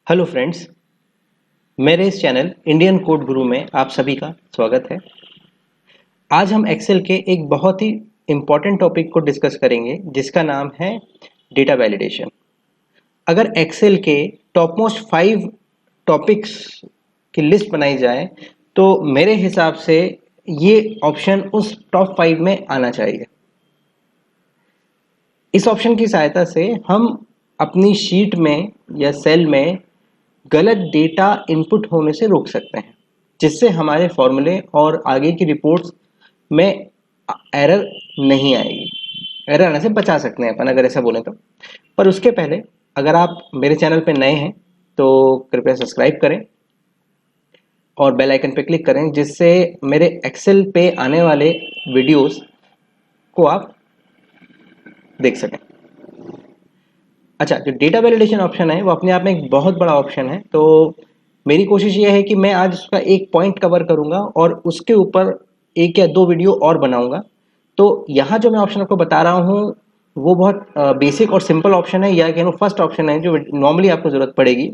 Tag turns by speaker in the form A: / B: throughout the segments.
A: Hello friends, मेरे इस channel Indian code गुरु में आप सभी का स्वागत है। आज हम एक्सेल के एक बहुत ही इम्पॉर्टेंट टॉपिक को डिस्कस करेंगे जिसका नाम है डेटा वैलिडेशन। अगर एक्सेल के टॉप मोस्ट 5 टॉपिक्स की लिस्ट बनाई जाए तो मेरे हिसाब से ये ऑप्शन उस टॉप 5 में आना चाहिए। इस ऑप्शन की सहायता से हम अपनी शीट में या सेल में गलत डेटा इनपुट होने से रोक सकते हैं, जिससे हमारे फॉर्मूले और आगे की रिपोर्ट्स में एरर नहीं आएगी। एरर आने से बचा सकते हैं अपन, अगर ऐसा बोलें तो। पर उसके पहले अगर आप मेरे चैनल पे नए हैं तो कृपया सब्सक्राइब करें और बेल आइकन पे क्लिक करें, जिससे मेरे एक्सेल पे आने वाले वीडियोस को आप देख सकें। अच्छा, जो डेटा वैलिडेशन ऑप्शन है वो अपने आप में एक बहुत बड़ा ऑप्शन है, तो मेरी कोशिश ये है कि मैं आज उसका एक पॉइंट कवर करूंगा और उसके ऊपर 1 या 2 वीडियो और बनाऊंगा। तो यहाँ जो मैं ऑप्शन आपको बता रहा हूँ वो बहुत बेसिक और सिंपल ऑप्शन है, या कह लो फर्स्ट ऑप्शन है जो नॉर्मली आपको ज़रूरत पड़ेगी।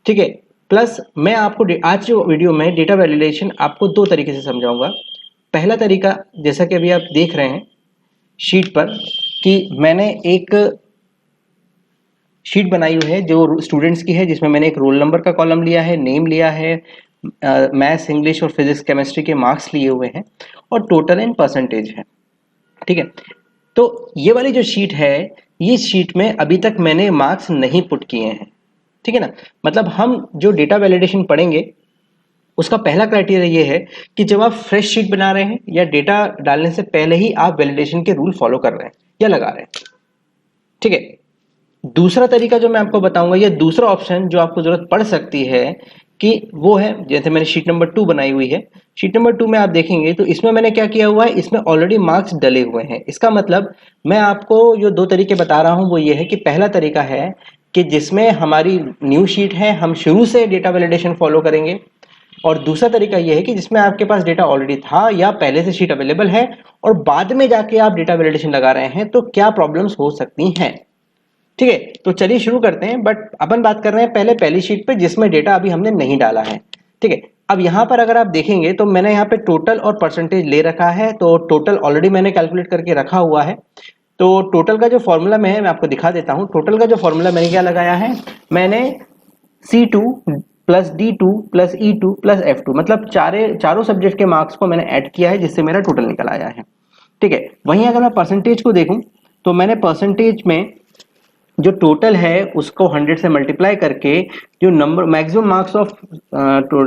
A: ठीक है। प्लस मैं आपको आज जो वीडियो में डेटा वैलिडेशन आपको 2 तरीके से समझाऊंगा। पहला तरीका, जैसा कि अभी आप देख रहे हैं शीट पर, कि मैंने एक शीट बनाई हुई है जो स्टूडेंट्स की है, जिसमें मैंने एक रोल नंबर का कॉलम लिया है, नेम लिया है, मैथ्स, इंग्लिश और फिजिक्स केमिस्ट्री के मार्क्स लिए हुए हैं और टोटल एंड परसेंटेज है। ठीक है। तो ये वाली जो शीट है, ये शीट में अभी तक मैंने मार्क्स नहीं पुट किए हैं। ठीक है ना। मतलब हम जो डेटा वैलिडेशन पढ़ेंगे उसका पहला क्राइटेरिया ये है कि जब आप फ्रेश शीट बना रहे हैं या डेटा डालने से पहले ही आप वैलिडेशन के रूल फॉलो कर रहे हैं या लगा रहे हैं। ठीक है। दूसरा तरीका जो मैं आपको बताऊंगा, या दूसरा ऑप्शन जो आपको जरूरत पड़ सकती है, कि वो है, जैसे मैंने शीट नंबर 2 बनाई हुई है। शीट नंबर 2 में आप देखेंगे तो इसमें मैंने क्या किया हुआ है, इसमें ऑलरेडी मार्क्स डले हुए हैं। इसका मतलब मैं आपको जो 2 तरीके बता रहा हूं वो ये है कि पहला तरीका है कि जिसमें हमारी न्यू शीट है, हम शुरू से डेटा वैलिडेशन फॉलो करेंगे, और दूसरा तरीका यह है कि जिसमें आपके पास डेटा ऑलरेडी था या पहले से शीट अवेलेबल है और बाद में जाके आप डेटा वैलिडेशन लगा रहे हैं, तो क्या प्रॉब्लम्स हो सकती हैं। ठीक है। तो चलिए शुरू करते हैं, बट अपन बात कर रहे हैं पहले पहली शीट पे जिसमें डेटा अभी हमने नहीं डाला है। ठीक है। अब यहाँ पर अगर आप देखेंगे तो मैंने यहाँ पे टोटल और परसेंटेज ले रखा है, तो टोटल ऑलरेडी मैंने कैलकुलेट करके रखा हुआ है। तो टोटल का जो फॉर्मूला मैं आपको दिखा देता हूँ। टोटल का जो फॉर्मूला मैंने क्या लगाया है, मैंने C2 plus D2 plus E2 plus F2, मतलब चारों सब्जेक्ट के मार्क्स को मैंने ऐड किया है, जिससे मेरा टोटल निकल आया है। ठीक है। वहीं अगर मैं परसेंटेज को देखूं तो मैंने परसेंटेज में जो टोटल है उसको 100 से मल्टीप्लाई करके जो number maximum marks of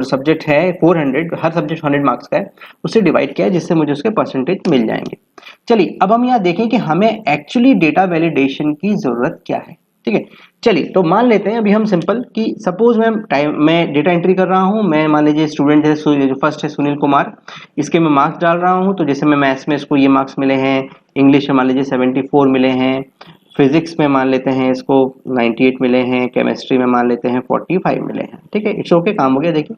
A: subject है 400, हर सब्जेक्ट 100 मार्क्स का है, उससे डिवाइड किया है, जिससे मुझे उसके परसेंटेज मिल जाएंगे। चलिए अब हम यहाँ देखें कि हमें एक्चुअली डेटा वैलिडेशन की जरूरत क्या है। ठीक है। चलिए तो मान लेते हैं अभी हम सिंपल कि सपोज मैं डेटा एंट्री कर रहा हूँ। मैं मान लीजिए स्टूडेंट है, जो फर्स्ट है सुनील कुमार, इसके मैं मार्क्स डाल रहा हूँ। तो जैसे मैं मैथ्स में इसको ये मार्क्स मिले हैं, इंग्लिश में मान लीजिए 74 मिले हैं, फिजिक्स में मान लेते हैं इसको 98 मिले हैं, केमिस्ट्री में मान लेते हैं 45 मिले हैं। ठीक है। इट्स ओके, काम हो गया। देखिए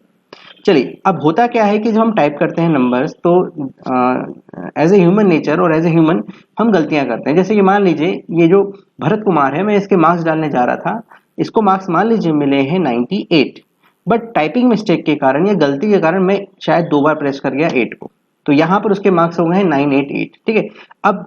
A: चलिए अब होता क्या है कि जब हम टाइप करते हैं नंबर्स, तो एज ए ह्यूमन नेचर और एज ए ह्यूमन हम गलतियां करते हैं। जैसे कि मान लीजिए ये जो भरत कुमार है, मैं इसके मार्क्स डालने जा रहा था, इसको मार्क्स मान लीजिए मिले हैं 98, बट टाइपिंग मिस्टेक के कारण या गलती के कारण मैं शायद 2 बार प्रेस कर गया 8 को, तो यहाँ पर उसके मार्क्स हो गए हैं 988। ठीक है। अब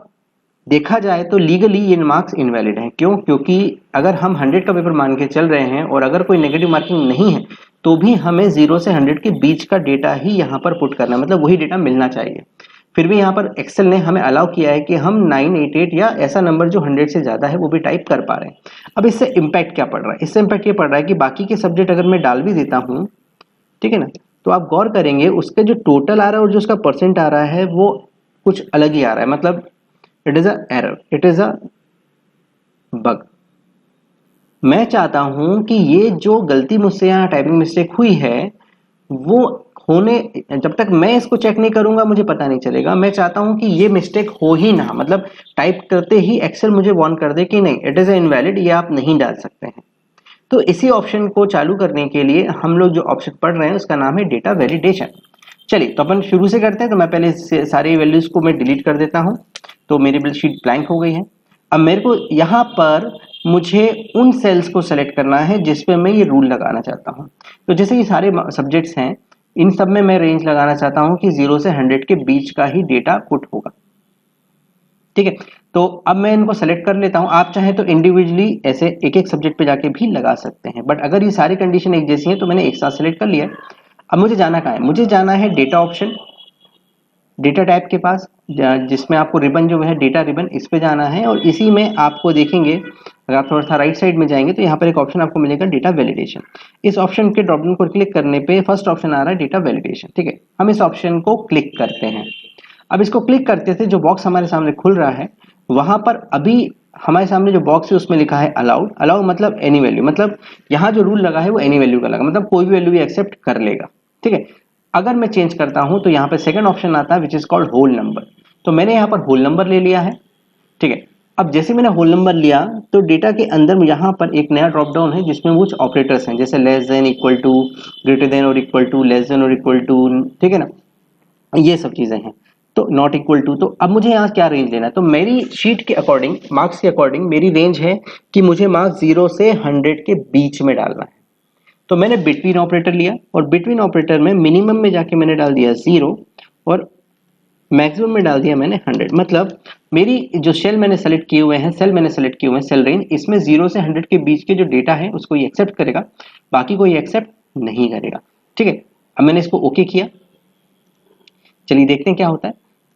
A: देखा जाए तो लीगली ये मार्क्स इनवैलिड हैं। क्यों? क्योंकि अगर हम 100 का पेपर मान के चल रहे हैं और अगर कोई नेगेटिव मार्किंग नहीं है तो भी हमें 0 से 100 के बीच का डेटा ही यहाँ पर पुट करना है, मतलब वही डेटा मिलना चाहिए। फिर भी यहाँ पर एक्सेल ने हमें अलाउ किया है कि हम 988 या ऐसा नंबर जो 100 से ज्यादा है वो भी टाइप कर पा रहे हैं। अब इससे इम्पैक्ट क्या पड़ रहा है? इससे इम्पैक्ट ये पड़ रहा है कि बाकी के सब्जेक्ट अगर मैं डाल भी देता हूँ, ठीक है ना, तो आप गौर करेंगे उसका जो टोटल आ रहा है और जो उसका परसेंट आ रहा है वो कुछ अलग ही आ रहा है। मतलब it is a error, it is a bug. मैं चाहता हूं कि ये जो गलती मुझसे यहाँ टाइपिंग मिस्टेक हुई है वो होने, जब तक मैं इसको चेक नहीं करूंगा मुझे पता नहीं चलेगा। मैं चाहता हूं कि ये मिस्टेक हो ही ना, मतलब टाइप करते ही एक्सेल मुझे वार्न कर दे कि नहीं, इट इज इनवैलिड, ये आप नहीं डाल सकते हैं। तो इसी ऑप्शन को चालू करने के लिए हम लोग जो ऑप्शन पढ़ रहे हैं उसका नाम है डेटा वैलिडेशन। चलिए तो अपन शुरू से करते हैं। तो मैं पहले सारी वैल्यूज को मैं डिलीट कर देता हूं, तो मेरी शीट ब्लैंक हो गई है। अब मेरे को यहाँ पर मुझे उन सेल्स को सेलेक्ट करना है जिसपे मैं ये रूल लगाना चाहता हूँ। तो जैसे ये सारे सब्जेक्ट्स हैं, इन सब में मैं रेंज लगाना चाहता हूँ कि 0 से 100 के बीच का ही डेटा पुट होगा। ठीक है, तो अब मैं इनको सेलेक्ट कर लेता हूं। आप चाहें तो इंडिविजुअली ऐसे एक एक सब्जेक्ट पे जाके भी लगा सकते हैं, बट अगर ये सारी कंडीशन एक जैसी है तो मैंने एक साथ सेलेक्ट कर लिया। अब मुझे जाना कहाँ है? मुझे जाना है डेटा ऑप्शन, डेटा टाइप के पास, जिसमें आपको रिबन जो है डेटा रिबन, इस पे जाना है। और इसी में आपको देखेंगे, अगर आप थोड़ा सा राइट साइड में जाएंगे तो यहाँ पर एक ऑप्शन आपको मिलेगा डेटा वैलिडेशन। इस ऑप्शन के ड्रॉप डाउन पर क्लिक करने पे फर्स्ट ऑप्शन आ रहा है डेटा वैलिडेशन। ठीक है, हम इस ऑप्शन को क्लिक करते हैं। अब इसको क्लिक करते थे जो बॉक्स हमारे सामने खुल रहा है, वहां पर अभी हमारे सामने जो बॉक्स है उसमें लिखा है अलाउड। अलाउ मतलब एनी वैल्यू, मतलब यहाँ जो रूल लगा है वो एनी वैल्यू का लगा, मतलब कोई भी वैल्यू भी एक्सेप्ट कर लेगा। ठीक है, अगर मैं चेंज करता हूं तो यहाँ पे सेकंड ऑप्शन आता है which is called whole number. तो मैंने यहाँ पर होल नंबर ले लिया है। ठीक है, अब जैसे मैंने होल नंबर लिया तो डेटा के अंदर यहाँ पर एक नया ड्रॉप डाउन है जिसमें कुछ ऑपरेटर्स हैं, जैसे less than, equal to, greater than और इक्वल टू, लेस देन और इक्वल टू, ठीक है ना, ये सब चीजें हैं। तो नॉट इक्वल टू, तो अब मुझे यहाँ क्या रेंज लेना है? तो मेरी शीट के अकॉर्डिंग, मार्क्स के अकॉर्डिंग मेरी रेंज है कि मुझे मार्क्स 0 से 100 के बीच में डालना है। तो मैंने बिटवीन ऑपरेटर लिया और बिटवीन ऑपरेटर में मिनिमम में जाके मैंने डाल दिया 0 और मैक्सिमम में डाल दिया मैंने 100। मतलब मेरी जो सेल मैंने सेलेक्ट किए हुए हैं, सेल रेंज, इसमें 0 से 100 के बीच के जो डेटा है उसको ये एक्सेप्ट करेगा, बाकी कोई एक्सेप्ट नहीं करेगा। ठीक है, अब मैंने इसको ओके किया। चलिए देखते हैं क्या होता है।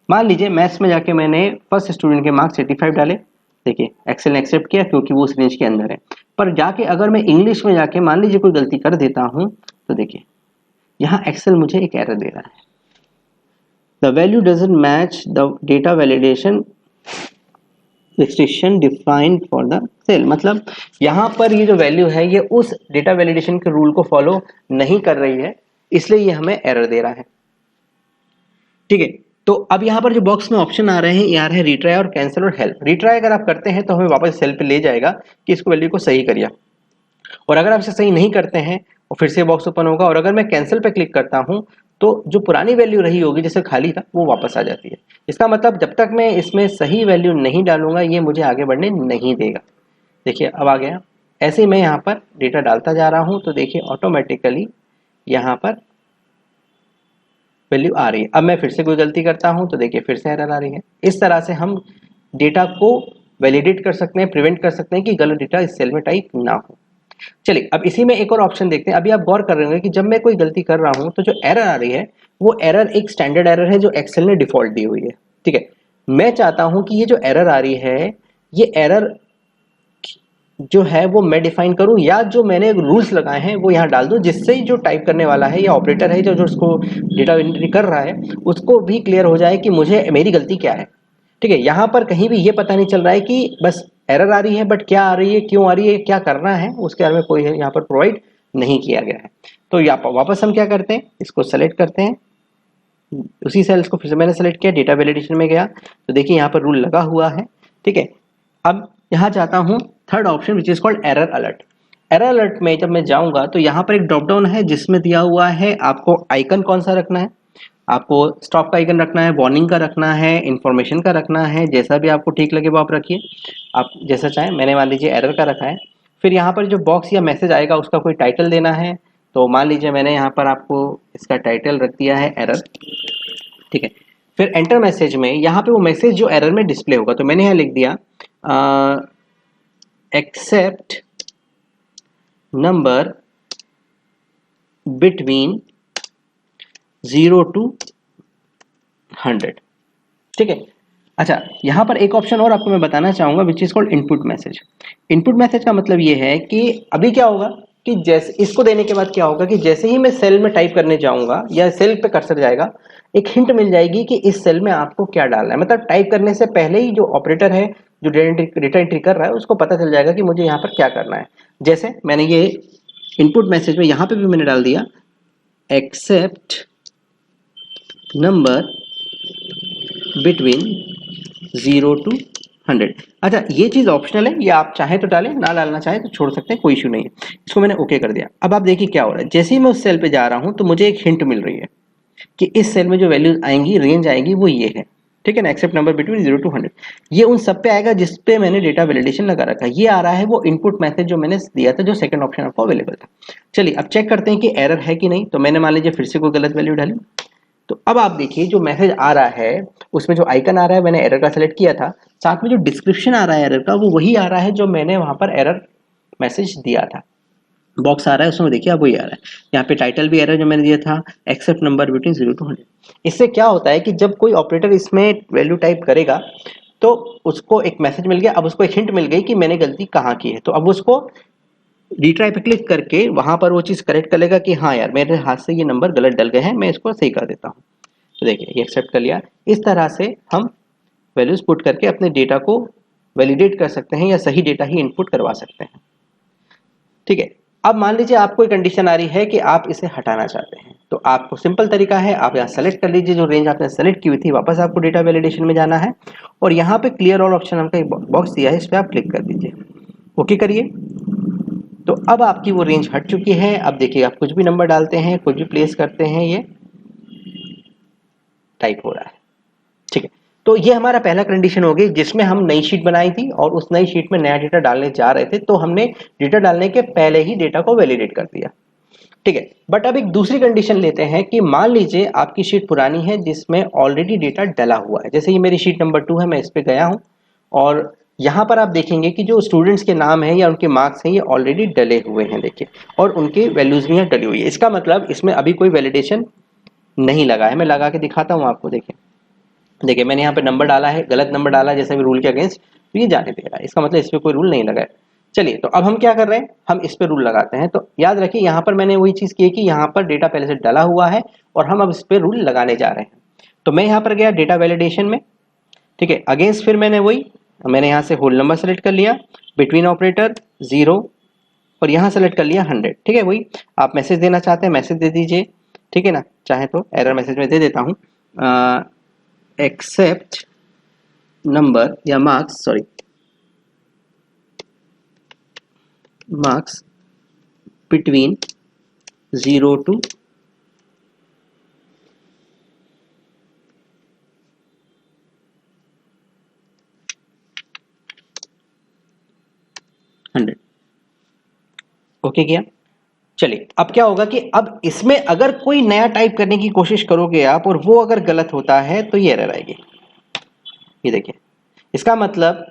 A: मान लीजिए मैथ्स में जाके मैंने फर्स्ट स्टूडेंट के मार्क्स 85 डाले। देखिए एक्सेल ने एक्सेप्ट किया क्योंकि वो उस रेंज के अंदर है। पर जाके अगर मैं इंग्लिश में जाके मान लीजिए कोई गलती कर देता हूं तो देखिए यहाँ एक्सेल मुझे एक एरर दे रहा है, the value doesn't match the data validation restriction defined for the cell. मतलब यहाँ पर ये जो वैल्यू है ये उस डेटा वैलिडेशन के रूल को फॉलो नहीं कर रही है, इसलिए ये हमें एरर दे रहा है। ठीक है, तो अब यहाँ पर जो बॉक्स में ऑप्शन आ रहे हैं, ये आ रहे हैं रिट्राई और कैंसिल और हेल्प। रिट्राई अगर आप करते हैं तो हमें वापस सेल पे ले जाएगा कि इसको वैल्यू को सही करिए, और अगर आप इसे सही नहीं करते हैं और फिर से बॉक्स ओपन होगा। और अगर मैं कैंसिल पे क्लिक करता हूं तो जो पुरानी वैल्यू रही होगी जैसे खाली था वो वापस आ जाती है। इसका मतलब जब तक मैं इसमें सही वैल्यू नहीं डालूंगा ये मुझे आगे बढ़ने नहीं देगा। देखिए अब आ गया। ऐसे ही मैं यहाँ पर डेटा डालता जा रहा हूँ तो देखिए ऑटोमेटिकली यहाँ पर वैल्यू आ रही है। अब मैं फिर से कोई गलती करता हूं तो देखिए फिर से एरर आ रही है। इस तरह से हम डेटा को वैलिडेट कर सकते हैं, प्रिवेंट कर सकते हैं कि गलत डेटा इस सेल में टाइप ना हो। चलिए अब इसी में एक और ऑप्शन देखते हैं। अभी आप गौर कर रहे होंगे कि जब मैं कोई गलती कर रहा हूं तो जो एरर आ रही है वो एरर एक स्टैंडर्ड एरर है जो एक्सेल ने डिफॉल्ट दी हुई है। ठीक है, मैं चाहता हूं कि ये जो एरर आ रही है ये एरर जो है वो मैं डिफाइन करूं या जो मैंने रूल्स लगाए हैं वो यहाँ डाल दूं, जिससे जो टाइप करने वाला है या ऑपरेटर है जो जो उसको डेटा एंट्री कर रहा है उसको भी क्लियर हो जाए कि मुझे मेरी गलती क्या है। ठीक है, यहाँ पर कहीं भी ये पता नहीं चल रहा है कि बस एरर आ रही है, बट क्या आ रही है, क्यों आ रही है, क्या करना है उसके बारे में कोई यहाँ पर प्रोवाइड नहीं किया गया है। तो यहाँ पर वापस हम क्या करते हैं, इसको सेलेक्ट करते हैं, उसी सेल्स को फिर से मैंने सेलेक्ट किया, डेटा वैलिडेशन में गया तो देखिए यहाँ पर रूल लगा हुआ है। ठीक है, अब यहाँ जाता हूँ third option which is called error alert. Error alert में जब मैं जाऊंगा तो यहाँ पर एक ड्रॉप डाउन है जिसमें दिया हुआ है आपको आइकन कौन सा रखना है। आपको स्टॉप का आइकन रखना है, वार्निंग का रखना है, इंफॉर्मेशन का रखना है, जैसा भी आपको ठीक लगे वो आप रखिए, आप जैसा चाहें। मैंने मान लीजिए एरर का रखा है। फिर यहाँ पर जो बॉक्स या मैसेज आएगा उसका कोई टाइटल देना है, तो मान लीजिए मैंने यहाँ पर आपको इसका टाइटल रख दिया है एरर। ठीक है, फिर एंटर मैसेज में यहाँ पे वो मैसेज जो एरर में डिस्प्ले होगा तो मैंने यहाँ लिख दिया एक्सेप्ट नंबर बिटवीन 0 to 100। ठीक है, अच्छा यहाँ पर एक ऑप्शन और आपको मैं बताना चाहूंगा विच is called input message. Input message का मतलब ये है कि अभी क्या होगा कि जैसे इसको देने के बाद क्या होगा कि जैसे ही मैं सेल में टाइप करने जाऊंगा या सेल पे कर्सर जाएगा एक हिंट मिल जाएगी कि इस सेल में आपको क्या डालना है। मतलब टाइप करने से पहले ही जो ऑपरेटर है जो डेटा एंट्री कर रहा है उसको पता चल जाएगा कि मुझे यहाँ पर क्या करना है। जैसे मैंने ये इनपुट मैसेज में यहाँ पे भी मैंने डाल दिया एक्सेप्ट नंबर बिटवीन 0 to 100। अच्छा ये चीज ऑप्शनल है, ये आप चाहे तो डालें, ना डालना चाहे तो छोड़ सकते हैं, कोई इशू नहीं है। इसको मैंने ओके कर दिया। अब आप देखिए क्या हो रहा है, जैसे ही मैं उस सेल पे जा रहा हूं तो मुझे एक हिंट मिल रही है कि इस सेल में जो वैल्यूज आएंगी, रेंज आएगी वो ये है। ठीक है ना, एक्सेप्ट नंबर बिटवीन 0 to 100। ये उन सब पे आएगा जिस पे मैंने डेटा वैलिडेशन लगा रखा है। ये आ रहा है वो इनपुट मैसेज जो मैंने दिया था, जो सेकंड ऑप्शन आपको अवेलेबल था। चलिए अब चेक करते हैं कि एरर है कि नहीं। तो मैंने मान लीजिए फिर से कोई गलत वैल्यू डाली, तो अब आप देखिए जो मैसेज आ रहा है उसमें जो आइकन आ रहा है मैंने एरर का सेलेक्ट किया था, साथ में जो डिस्क्रिप्शन आ रहा है एरर का वो वही आ रहा है जो मैंने वहां पर एरर मैसेज दिया था। बॉक्स आ रहा है उसमें देखिए, अब वही आ रहा है। यहाँ पे टाइटल भी एरर जो मैंने दिया था, एक्सेप्ट नंबर बिटवीन 0 to 100। इससे क्या होता है कि जब कोई ऑपरेटर इसमें वैल्यू टाइप करेगा तो उसको एक मैसेज मिल गया, अब उसको एक हिंट मिल गई कि मैंने गलती कहाँ की है, तो अब उसको रिट्राई पे क्लिक करके वहां पर वो चीज करेक्ट कर लेगा कि हाँ यार मेरे हाथ से ये नंबर गलत डल गए हैं, मैं इसको सही कर देता हूँ। तो देखिए ये एक्सेप्ट कर लिया। इस तरह से हम वैल्यूज पुट करके अपने डेटा को वैलिडेट कर सकते हैं या सही डेटा ही इनपुट करवा सकते हैं। ठीक है, अब मान लीजिए आपको एक कंडीशन आ रही है कि आप इसे हटाना चाहते हैं, तो आपको सिंपल तरीका है, आप यहाँ सेलेक्ट कर लीजिए जो रेंज आपने सेलेक्ट की हुई थी, वापस आपको डेटा वैलिडेशन में जाना है और यहाँ पे क्लियर ऑल ऑप्शन हमका एक बॉक्स दिया है, इस पर आप क्लिक कर दीजिए, ओके करिए। तो अब आपकी वो रेंज हट चुकी है। अब देखिए आप कुछ भी नंबर डालते हैं, कुछ भी प्लेस करते हैं, ये टाइप हो रहा है। ठीक है, तो ये हमारा पहला कंडीशन हो गई जिसमें हम नई शीट बनाई थी और उस नई शीट में नया डेटा डालने जा रहे थे, तो हमने डेटा डालने के पहले ही डेटा को वैलिडेट कर दिया। ठीक है, बट अब एक दूसरी कंडीशन लेते हैं कि मान लीजिए आपकी शीट पुरानी है जिसमें ऑलरेडी डेटा डला हुआ है। जैसे ये मेरी शीट नंबर 2 है, मैं इस पे गया हूं और यहाँ पर आप देखेंगे कि जो स्टूडेंट्स के नाम हैं या उनके मार्क्स हैं ये ऑलरेडी डले हुए हैं, देखिए, और उनकी वैल्यूज भी यहाँ डली हुई है। इसका मतलब इसमें अभी कोई वैलिडेशन नहीं लगा है। मैं लगा के दिखाता हूँ आपको, देखिए देखिए मैंने यहाँ पे नंबर डाला है, गलत नंबर डाला है जैसे भी रूल के अगेंस्ट, तो ये जाने दे रहा है, इसका मतलब इस पर कोई रूल नहीं लगा है। चलिए तो अब हम क्या कर रहे हैं, हम इस पे रूल लगाते हैं। तो याद रखिए यहाँ पर मैंने वही चीज़ की है कि यहाँ पर डेटा पहले से डला हुआ है और हम अब इस पे रूल लगाने जा रहे हैं। तो मैं यहाँ पर गया डेटा वैलिडेशन में, ठीक है, अगेंस्ट फिर मैंने यहाँ से होल नंबर सेलेक्ट कर लिया, बिटवीन ऑपरेटर 0 और यहाँ सेलेक्ट कर लिया 100। ठीक है, वही आप मैसेज देना चाहते हैं मैसेज दे दीजिए, ठीक है ना, चाहे तो एरर मैसेज में दे देता हूँ, एक्सेप्ट नंबर या marks, sorry marks between 0 to 100। Okay किया। चलिए अब क्या होगा कि अब इसमें अगर कोई नया टाइप करने की कोशिश करोगे आप और वो अगर गलत होता है तो ये एरर आएगी। ये देखिए, इसका मतलब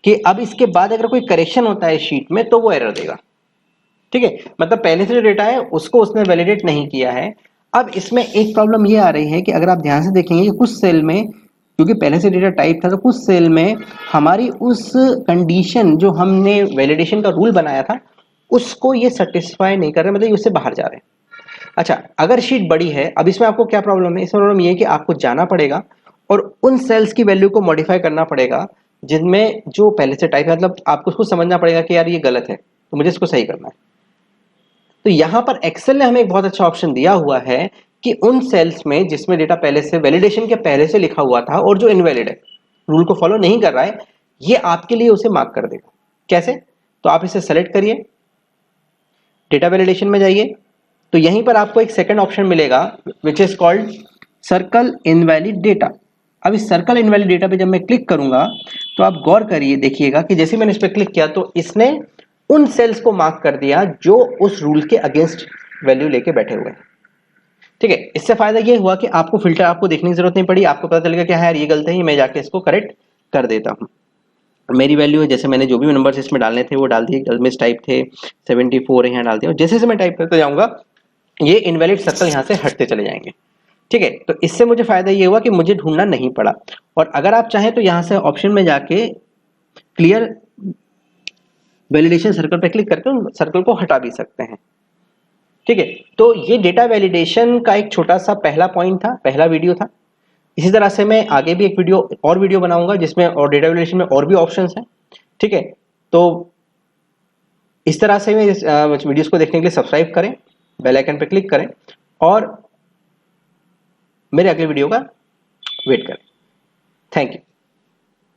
A: कि अब इसके बाद अगर कोई करेक्शन होता है शीट में तो वो एरर देगा। ठीक है, मतलब पहले से जो डेटा है उसको उसने वैलिडेट नहीं किया है। अब इसमें एक प्रॉब्लम ये आ रही है कि अगर आप ध्यान से देखेंगे कि कुछ सेल में, क्योंकि पहले से डेटा टाइप था, तो कुछ सेल में हमारी उस कंडीशन जो हमने वैलिडेशन का रूल बनाया था उसको ये सेटिस्फाई नहीं कर रहे, मतलब ये उससे बाहर जा रहे हैं। अच्छा, अगर शीट बड़ी है, अब इसमें आपको क्या प्रॉब्लम है, इसमें प्रॉब्लम ये है कि आपको जाना पड़ेगा और उन सेल्स की वैल्यू को मॉडिफाई करना पड़ेगा जिनमें जो पहले से टाइप है, मतलब आपको उसको समझना पड़ेगा कि यार ये गलत है तो मुझे इसको सही करना है। तो यहां पर एक्सेल ने हमें एक बहुत अच्छा ऑप्शन दिया हुआ है कि उन सेल्स में जिसमें डेटा पहले से वैलिडेशन के पहले से लिखा हुआ था और जो इनवैलिड है, रूल को फॉलो नहीं कर रहा है, ये आपके लिए उसे मार्क कर देगा। कैसे, तो आप इसे सेलेक्ट करिए, डेटा वैलिडेशन में जाइए, तो यहीं पर आपको एक सेकंड ऑप्शन मिलेगा विच is called circle invalid data. अब इस सर्कल इनवैलिड डेटा पे जब मैं क्लिक करूंगा तो आप गौर करिए, देखिएगा कि जैसे मैंने इस पर क्लिक किया तो इसने उन सेल्स को मार्क कर दिया जो उस रूल के अगेंस्ट वैल्यू लेके बैठे हुए हैं। ठीक है, इससे फायदा ये हुआ कि आपको फिल्टर आपको देखने की जरूरत नहीं पड़ी, आपको पता चलेगा कि हाँ यार ये गलत है, मैं जाके इसको करेक्ट कर देता हूँ। मेरी वैल्यू है, जैसे मैंने जो भी नंबर्स इसमें डालने थे वो डाल दिए, गलमिस टाइप थे 74 यहाँ डाल दिया, और जैसे जैसे मैं टाइप करते जाऊंगा ये इनवैलिड सर्कल यहाँ से हटते चले जाएंगे। ठीक है, तो इससे मुझे फायदा ये हुआ कि मुझे ढूंढना नहीं पड़ा। और अगर आप चाहें तो यहाँ से ऑप्शन में जाके क्लियर वैलिडेशन सर्कल पे क्लिक करके उन सर्कल को हटा भी सकते हैं। ठीक है, तो ये डेटा वैलिडेशन का एक छोटा सा पहला पॉइंट था, पहला वीडियो था। इसी तरह से मैं आगे भी एक वीडियो बनाऊंगा जिसमें और डेटा वैलिडेशन में और भी ऑप्शंस हैं। ठीक है, तो इस तरह से मैं इस वीडियोस को देखने के लिए सब्सक्राइब करें, बेल आइकन पे क्लिक करें और मेरे अगले वीडियो का वेट करें। Thank you.